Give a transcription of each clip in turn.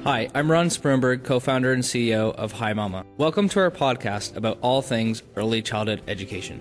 Hi, I'm Ron Spurnberg, co-founder and CEO of Hi Mama. Welcome to our podcast about all things early childhood education.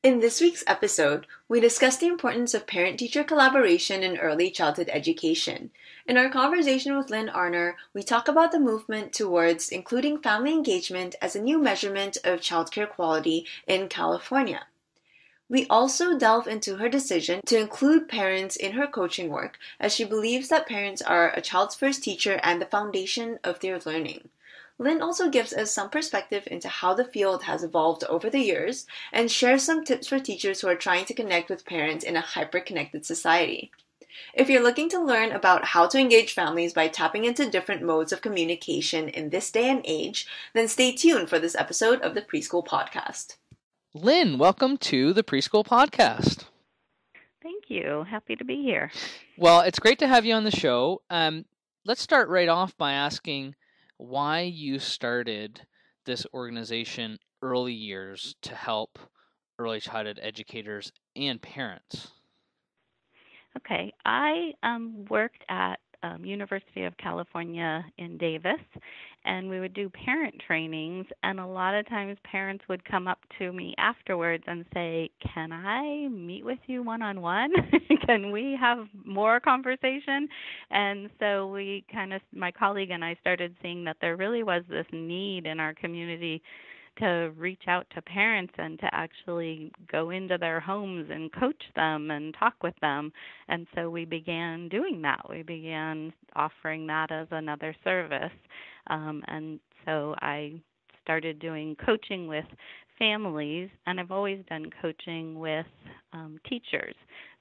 In this week's episode, we discuss the importance of parent-teacher collaboration in early childhood education. In our conversation with Lynn Arner, we talk about the movement towards including family engagement as a new measurement of childcare quality in California. We also delve into her decision to include parents in her coaching work, as she believes that parents are a child's first teacher and the foundation of their learning. Lynn also gives us some perspective into how the field has evolved over the years and shares some tips for teachers who are trying to connect with parents in a hyper-connected society. If you're looking to learn about how to engage families by tapping into different modes of communication in this day and age, then stay tuned for this episode of the Preschool Podcast. Lynn, welcome to the Preschool Podcast. Thank you. Happy to be here. Well, it's great to have you on the show. Let's start right off by asking why you started this organization early years to help early childhood educators and parents. Okay. I worked at University of California in Davis, and we would do parent trainings, and a lot of times parents would come up to me afterwards and say, "Can I meet with you one-on-one? Can we have more conversation?" And so we my colleague and I started seeing that there really was this need in our community to reach out to parents and to actually go into their homes and coach them and talk with them. And so we began doing that. We began offering that as another service. And so I started doing coaching with families, and I've always done coaching with teachers.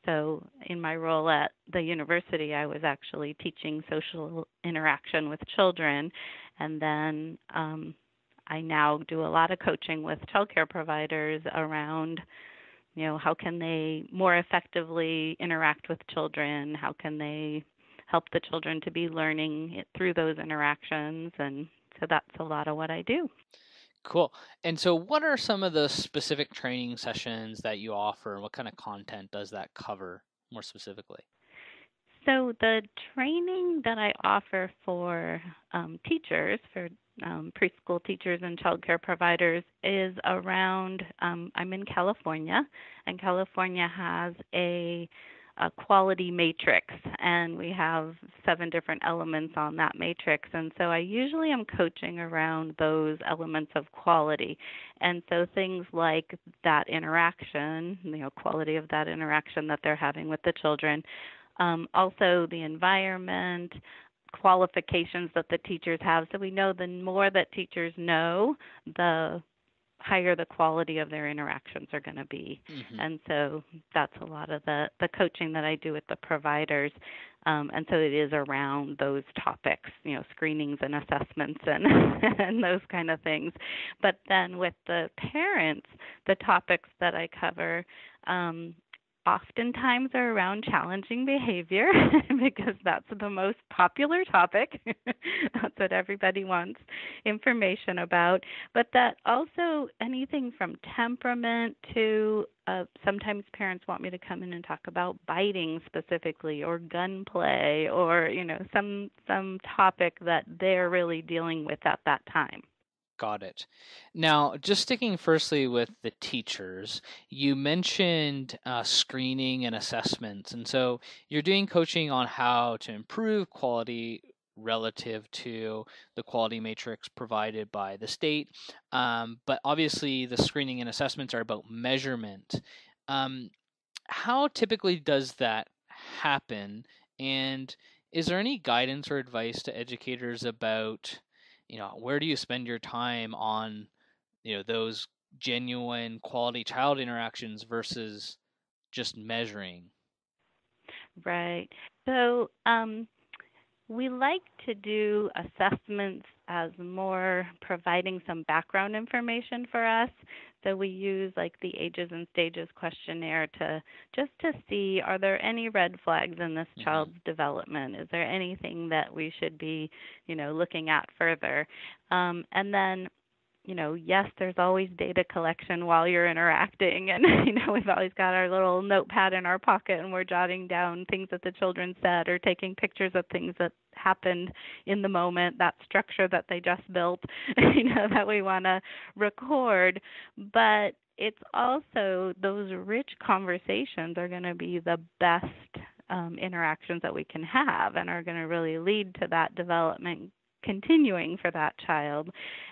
So in my role at the university, I was actually teaching social interaction with children, and then I now do a lot of coaching with childcare providers around, how can they more effectively interact with children? How can they help the children to be learning it through those interactions? And so that's a lot of what I do. Cool. And so what are some of the specific training sessions that you offer, and what kind of content does that cover more specifically? So the training that I offer for teachers, for preschool teachers and childcare providers, is around, I'm in California, and California has a quality matrix, and we have 7 different elements on that matrix. And so I usually am coaching around those elements of quality. And so things like that interaction, quality of that interaction that they're having with the children, also the environment, qualifications that the teachers have. So we know the more that teachers know, the higher the quality of their interactions are going to be. Mm-hmm. And so that's a lot of the coaching that I do with the providers. And so it is around those topics, screenings and assessments and and those kind of things. But then with the parents, the topics that I cover oftentimes are around challenging behavior because that's the most popular topic. That's what everybody wants information about. But that also anything from temperament to sometimes parents want me to come in and talk about biting specifically or gunplay or, some topic that they're really dealing with at that time. Got it. Now, just sticking firstly with the teachers, you mentioned screening and assessments. And so you're doing coaching on how to improve quality relative to the quality matrix provided by the state. But obviously, the screening and assessments are about measurement. How typically does that happen? And is there any guidance or advice to educators about where do you spend your time on, those genuine quality child interactions versus just measuring? Right. So we like to do assessments as more providing some background information for us. So we use like the Ages and Stages questionnaire to see, are there any red flags in this child's development? Is there anything that we should be, looking at further? And then yes, there's always data collection while you're interacting. And, we've always got our little notepad in our pocket and we're jotting down things that the children said or taking pictures of things that happened in the moment, that structure that they just built, that we want to record. But it's also those rich conversations are going to be the best interactions that we can have and are going to really lead to that development continuing for that child.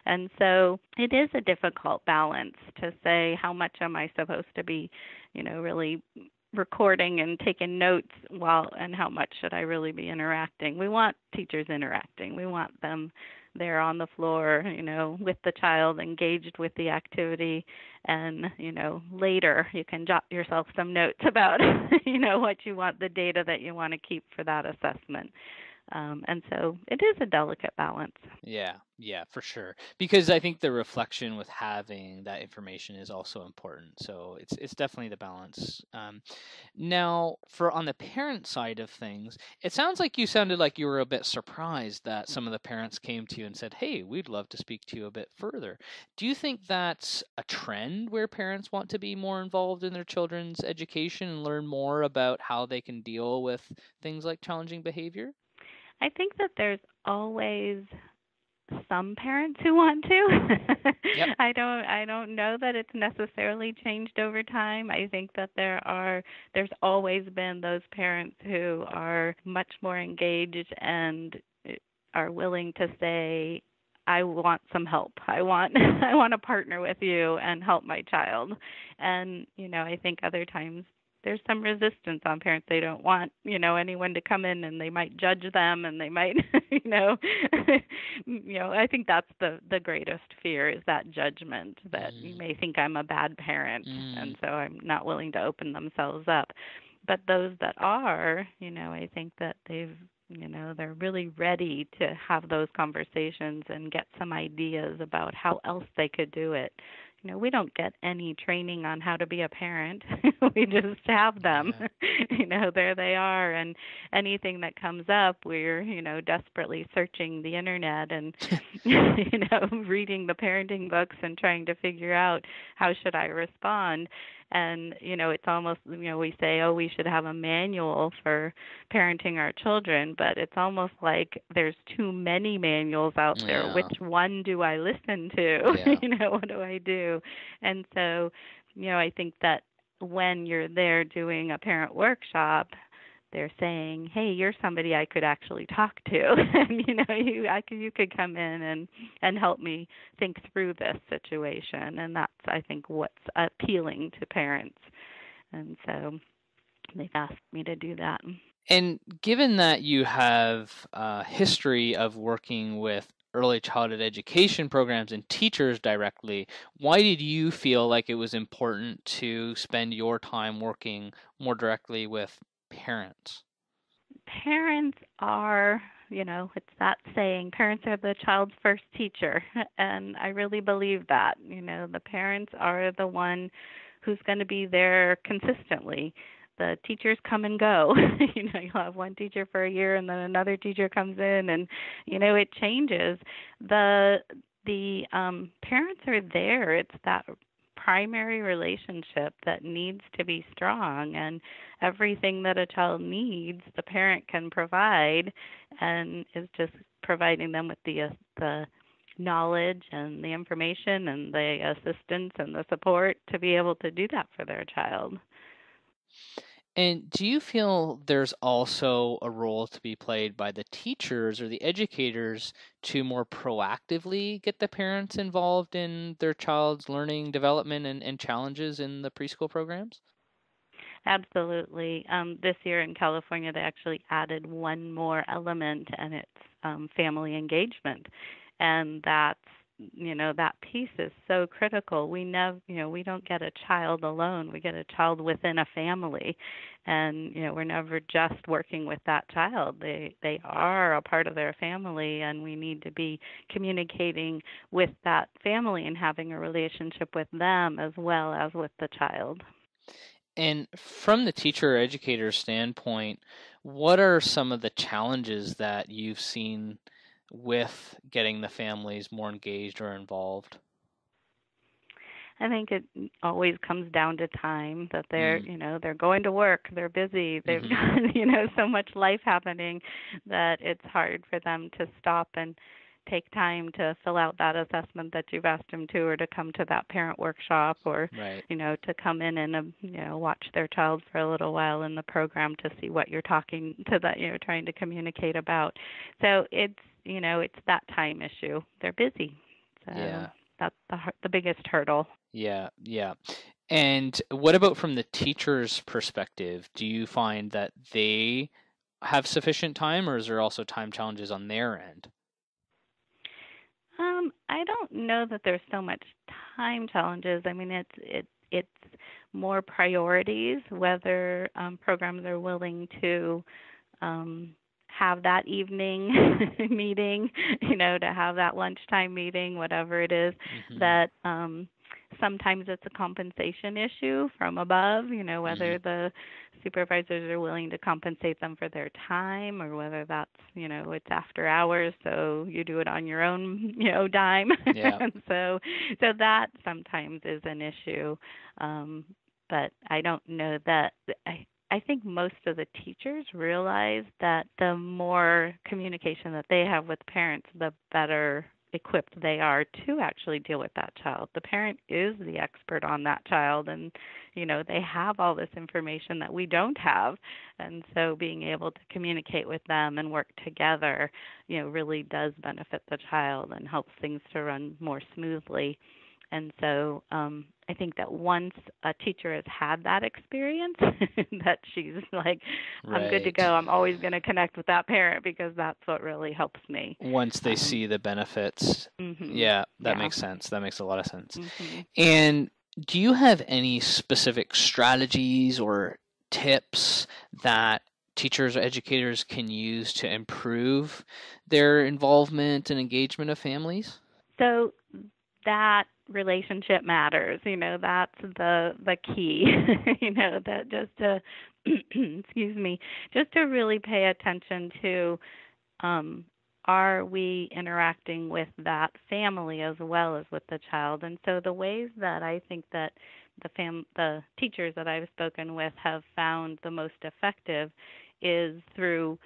And so it is a difficult balance to say, how much am I supposed to be, really recording and taking notes and how much should I really be interacting? We want teachers interacting. We want them there on the floor, with the child, engaged with the activity. And, later you can jot yourself some notes about, what you want, the data that you want to keep for that assessment. And so it is a delicate balance. Yeah, for sure. Because I think the reflection with having that information is also important. So it's definitely the balance. Now, on the parent side of things, it sounds like you sounded like you were a bit surprised that some of the parents came to you and said, "Hey, we'd love to speak to you a bit further." Do you think that's a trend where parents want to be more involved in their children's education and learn more about how they can deal with things like challenging behavior? I think that there's always some parents who want to. Yep. I don't know that it's necessarily changed over time. I think that there's always been those parents who are much more engaged and are willing to say, I want some help. I want to partner with you and help my child. And, I think other times there's some resistance on parents. They don't want, anyone to come in and they might judge them and they might, I think that's the greatest fear, is that judgment that you may think I'm a bad parent and so I'm not willing to open themselves up. But those that are, I think that they're really ready to have those conversations and get some ideas about how else they could do it. We don't get any training on how to be a parent. We just have them. Yeah. There they are. And anything that comes up, we're, desperately searching the internet and, reading the parenting books and trying to figure out how should I respond. And, it's almost, we say, we should have a manual for parenting our children, but it's almost like there's too many manuals out there. Yeah. Which one do I listen to? Yeah. What do I do? And so, I think that when you're there doing a parent workshop, they're saying, hey, you're somebody I could actually talk to. And, you could come in and help me think through this situation. And that's, I think, what's appealing to parents. And so they've asked me to do that. And given that you have a history of working with early childhood education programs and teachers directly, why did you feel like it was important to spend your time working more directly with parents? Parents are, it's that saying, parents are the child's first teacher. And I really believe that. The parents are the one who's going to be there consistently. The teachers come and go. You'll have one teacher for a year and then another teacher comes in and, it changes. The parents are there. It's that primary relationship that needs to be strong, and everything that a child needs, the parent can provide, and is just providing them with the knowledge and the information and the assistance and the support to be able to do that for their child. And do you feel there's also a role to be played by the teachers or the educators to more proactively get the parents involved in their child's learning development and challenges in the preschool programs? Absolutely. This year in California, they actually added one more element, and it's family engagement. And that's, that piece is so critical. We don't get a child alone. We get a child within a family. And, we're never just working with that child. They are a part of their family, and we need to be communicating with that family and having a relationship with them as well as with the child. And from the teacher or educator standpoint, what are some of the challenges that you've seen with getting the families more engaged or involved? I think it always comes down to time, that they're, Mm. they're going to work, they're busy, they've Mm-hmm. got, so much life happening that it's hard for them to stop and take time to fill out that assessment that you've asked them to, or to come to that parent workshop, or, Right. to come in and, watch their child for a little while in the program to see what you're talking to that, trying to communicate about. So it's that time issue. They're busy. So Yeah. that's the biggest hurdle. Yeah. Yeah. And what about from the teacher's perspective? Do you find that they have sufficient time, or is there also time challenges on their end? I don't know that there's so much time challenges. I mean, it's more priorities, whether programs are willing to have that evening meeting, to have that lunchtime meeting, whatever it is, Mm-hmm. that sometimes it's a compensation issue from above, Mm-hmm. whether the supervisors are willing to compensate them for their time, or whether that's, it's after hours, so you do it on your own, dime. Yeah. And so that sometimes is an issue. But I don't know that I think most of the teachers realize that the more communication that they have with parents, the better equipped they are to actually deal with that child. The parent is the expert on that child, and they have all this information that we don't have. And so being able to communicate with them and work together, really does benefit the child and helps things to run more smoothly. And so I think that once a teacher has had that experience, that she's like, I'm good to Right. go. I'm always going to connect with that parent, because that's what really helps me. Once they see the benefits. Mhm. Yeah, that Yeah. makes sense. That makes a lot of sense. Mhm. And do you have any specific strategies or tips that teachers or educators can use to improve their involvement and engagement of families? So that relationship matters. That's the key. That just to excuse me, just to really pay attention to, um, are we interacting with that family as well as with the child? And so the ways that I think that the teachers that I've spoken with have found the most effective is through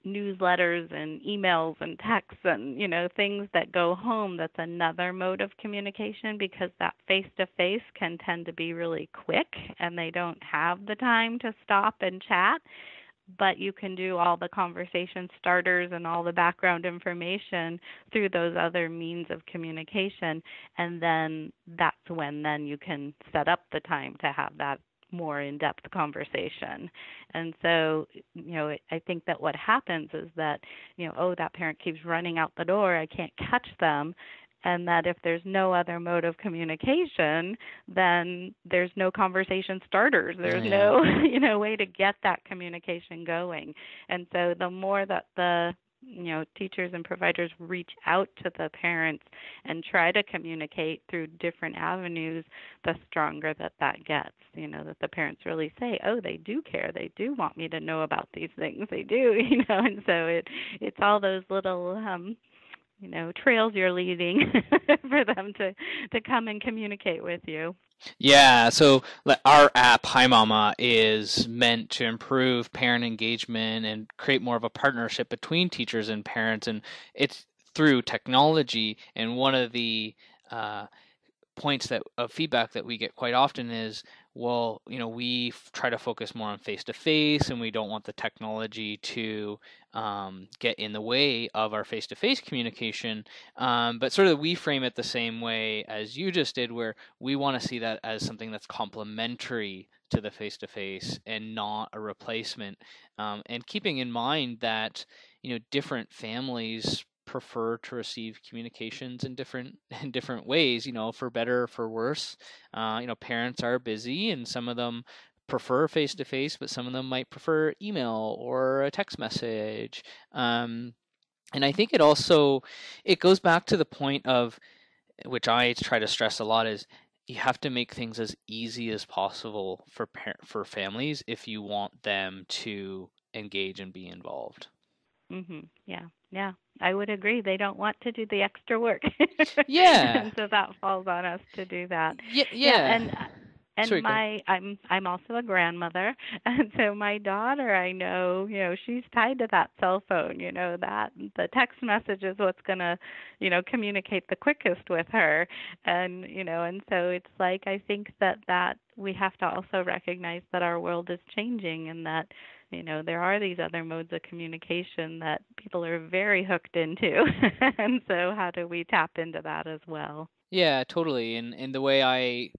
newsletters and emails and texts and things that go home. That's another mode of communication, because that face to face can tend to be really quick and they don't have the time to stop and chat. But you can do all the conversation starters and all the background information through those other means of communication, and then that's when then you can set up the time to have that more in-depth conversation. And so, I think that what happens is that, that parent keeps running out the door, I can't catch them. And that if there's no other mode of communication, then there's no conversation starters. There's Yeah. no, way to get that communication going. And so the more that the teachers and providers reach out to the parents and try to communicate through different avenues, the stronger that gets. That the parents really say, "Oh, they do care. They do want me to know about these things. They do." And so it's all those little trails you're leading for them to come and communicate with you. Yeah, so our app, Hi Mama, is meant to improve parent engagement and create more of a partnership between teachers and parents, and it's through technology. And one of the uh, points of feedback that we get quite often is, well, we try to focus more on face to face, and we don't want the technology to get in the way of our face to face communication. But sort of we frame it the same way as you just did, where we want to see that as something that's complementary to the face to face and not a replacement. And keeping in mind that different families prefer to receive communications in different ways, for better or for worse. Parents are busy, and some of them prefer face to face, but some of them might prefer email or a text message. And I think it goes back to the point of, which I try to stress a lot, is you have to make things as easy as possible for families if you want them to engage and be involved. Mhm. Yeah. Yeah. I would agree. They don't want to do the extra work. Yeah. And so that falls on us to do that. Yeah. Yeah, Yeah. and Sorry, go ahead. I'm also a grandmother, and so my daughter, I know, she's tied to that cell phone, that the text message is what's going to, communicate the quickest with her. And and so it's like, I think that we have to also recognize that our world is changing, and that there are these other modes of communication that people are very hooked into. And so how do we tap into that as well? Yeah, totally. And the way I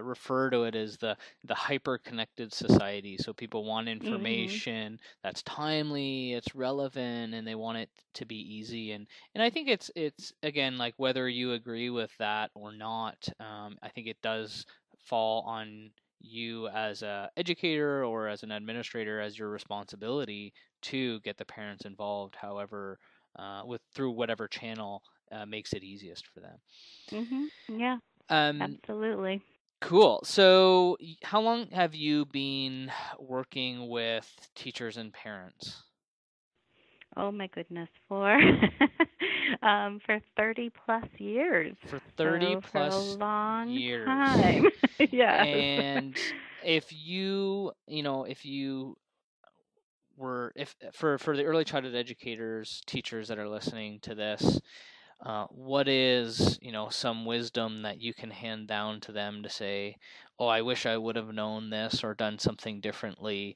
refer to it is the hyper-connected society. So people want Mhm. information that's timely, it's relevant, and they want it to be easy. And I think it's again, like, whether you agree with that or not, I think it does fall on you as a educator or as an administrator, as your responsibility to get the parents involved, however, with through whatever channel makes it easiest for them. Mhm. Yeah, Um, absolutely. cool. So, how long have you been working with teachers and parents? Oh my goodness, for for 30 plus years. For 30 So for a plus long years. time. Yes. And if you were, if for the early childhood educators, teachers that are listening to this, what is, some wisdom that you can hand down to them to say, oh, I wish I would have known this or done something differently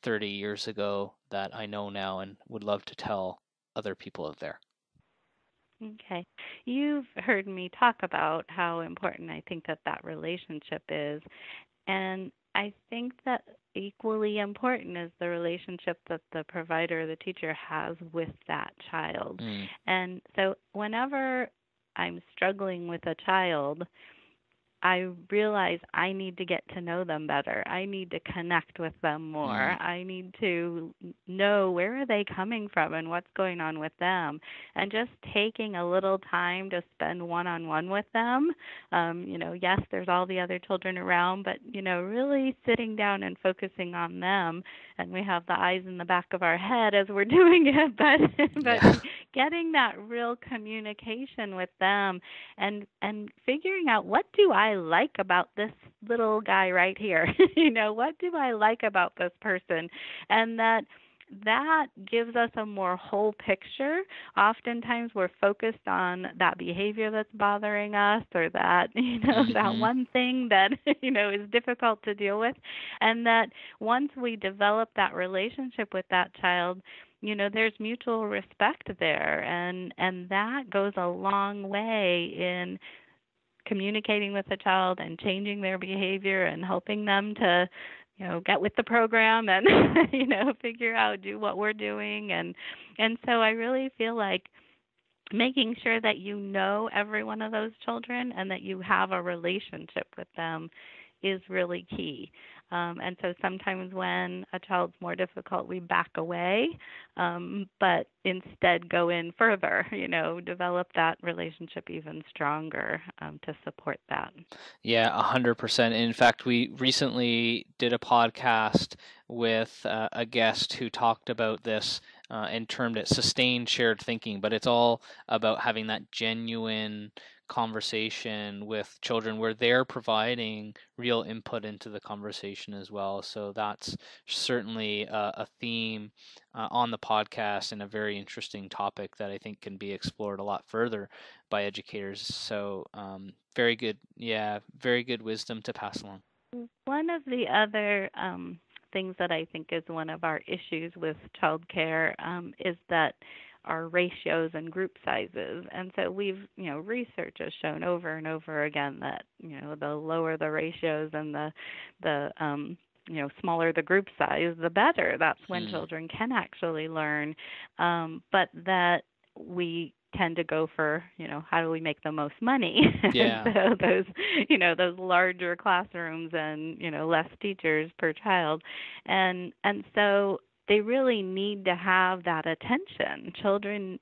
30 years ago that I know now and would love to tell other people out there? Okay. You've heard me talk about how important I think that relationship is. And I think that equally important is the relationship that the provider or the teacher has with that child. Mm, And so whenever I'm struggling with a child, I realize I need to get to know them better. I need to connect with them more. mm, I need to know where are they coming from and what's going on with them. And just taking a little time to spend one-on-one with them. Yes, there's all the other children around, but really sitting down and focusing on them. And we have the eyes in the back of our head as we're doing it, but yeah. getting that real communication with them and figuring out, what do I like about this little guy right here? What do I like about this person? And that gives us a more whole picture. Oftentimes we're focused on that behavior that's bothering us, or that, that Mm-hmm. one thing that, is difficult to deal with. And that once we develop that relationship with that child, there's mutual respect there, and that goes a long way in communicating with the child and changing their behavior and helping them to get with the program and figure out, do what we're doing. And so I really feel like making sure that every one of those children and that you have a relationship with them is really key. And so sometimes when a child's more difficult, we back away, but instead go in further, develop that relationship even stronger, to support that. Yeah, 100%. In fact, we recently did a podcast with a guest who talked about this and termed it sustained shared thinking, but it's all about having that genuine conversation with children where they're providing real input into the conversation as well. So that's certainly a theme on the podcast, and a very interesting topic that I think can be explored a lot further by educators. So very good, yeah, very good wisdom to pass along. One of the other things that I think is one of our issues with childcare, is that our ratios and group sizes. And so research has shown over and over again that, the lower the ratios and the smaller the group size, the better. That's when Hmm. children can actually learn. But that we tend to go for, how do we make the most money? And Yeah. so those larger classrooms and, less teachers per child. And so they really need to have that attention. Children,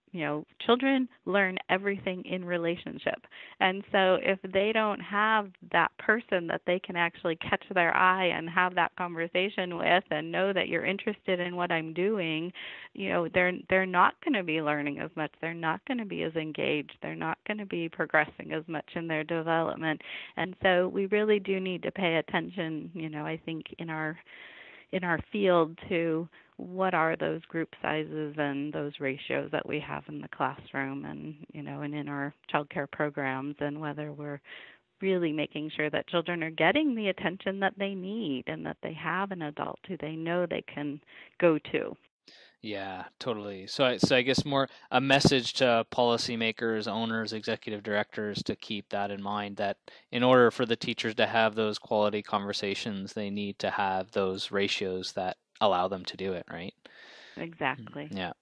children learn everything in relationship. And so if they don't have that person that they can actually catch their eye and have that conversation with and know that you're interested in what I'm doing, they're not going to be learning as much. They're not going to be as engaged. They're not going to be progressing as much in their development. And so we really do need to pay attention, I think in our field to what are those group sizes and those ratios that we have in the classroom and, and in our child care programs, and whether we're really making sure that children are getting the attention that they need and that they have an adult who they know they can go to. Yeah, totally. So I guess more a message to policymakers, owners, executive directors to keep that in mind, that in order for the teachers to have those quality conversations, they need to have those ratios that allow them to do it, right? Exactly. Yeah.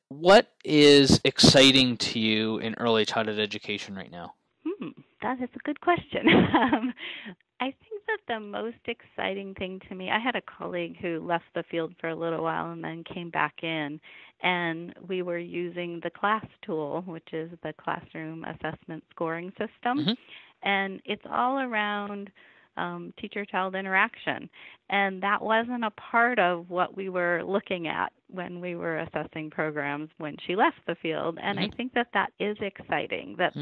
What is exciting to you in early childhood education right now? That is a good question. I think that the most exciting thing to me, I had a colleague who left the field for a little while and then came back in, and we were using the CLASS tool, which is the Classroom Assessment Scoring System, Mm-hmm. and it's all around teacher-child interaction, and that wasn't a part of what we were looking at when we were assessing programs when she left the field, and I think that is exciting, that's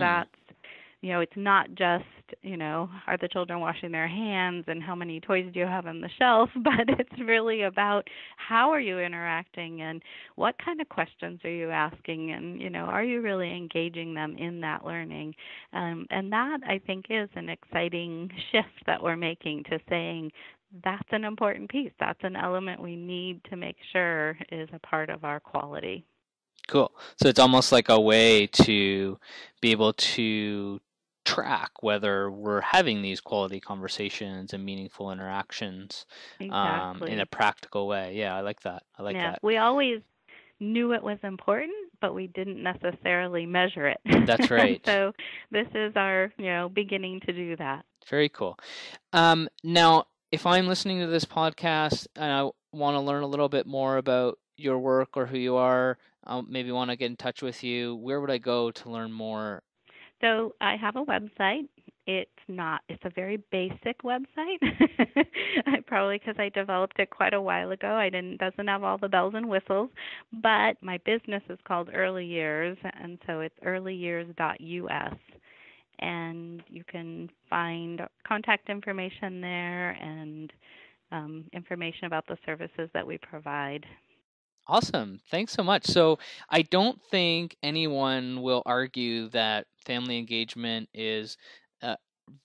it's not just, are the children washing their hands and how many toys do you have on the shelf, but it's really about how are you interacting and what kind of questions are you asking, and, are you really engaging them in that learning? And that, I think, is an exciting shift that we're making to saying that's an important piece. That's an element we need to make sure is a part of our quality. Cool. So it's almost like a way to be able to track whether we're having these quality conversations and meaningful interactions in a practical way. Yeah, I like that. That. We always knew it was important, but we didn't necessarily measure it. That's right. So this is our, beginning to do that. Very cool. Now, if I'm listening to this podcast and I want to learn a little bit more about your work or who you are, maybe want to get in touch with you, where would I go to learn more? So I have a website. It's a very basic website. Probably because I developed it quite a while ago. Doesn't have all the bells and whistles, but my business is called Early Years, and so it's earlyyears.us. And you can find contact information there and information about the services that we provide. Awesome. Thanks so much. So I don't think anyone will argue that family engagement is a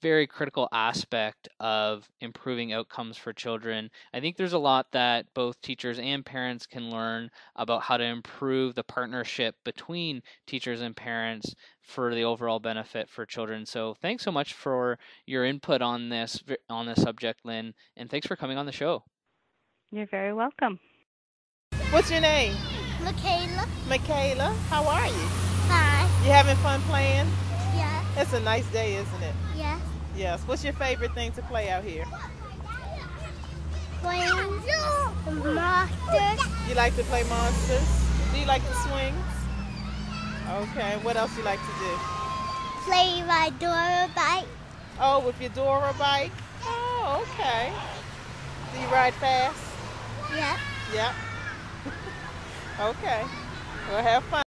very critical aspect of improving outcomes for children. I think there's a lot that both teachers and parents can learn about how to improve the partnership between teachers and parents for the overall benefit for children. So thanks so much for your input on this subject, Lynn, and thanks for coming on the show. You're very welcome. What's your name? Michaela, how are you? Fine. You having fun playing? Yes. It's a nice day, isn't it? Yes. Yes. What's your favorite thing to play out here? Playing monsters. You like to play monsters? Do you like the swings? Okay. What else you like to do? Play my Dora bike. Oh, with your Dora bike? Oh, okay. Do you ride fast? Yep. Yep. Okay. Well, have fun.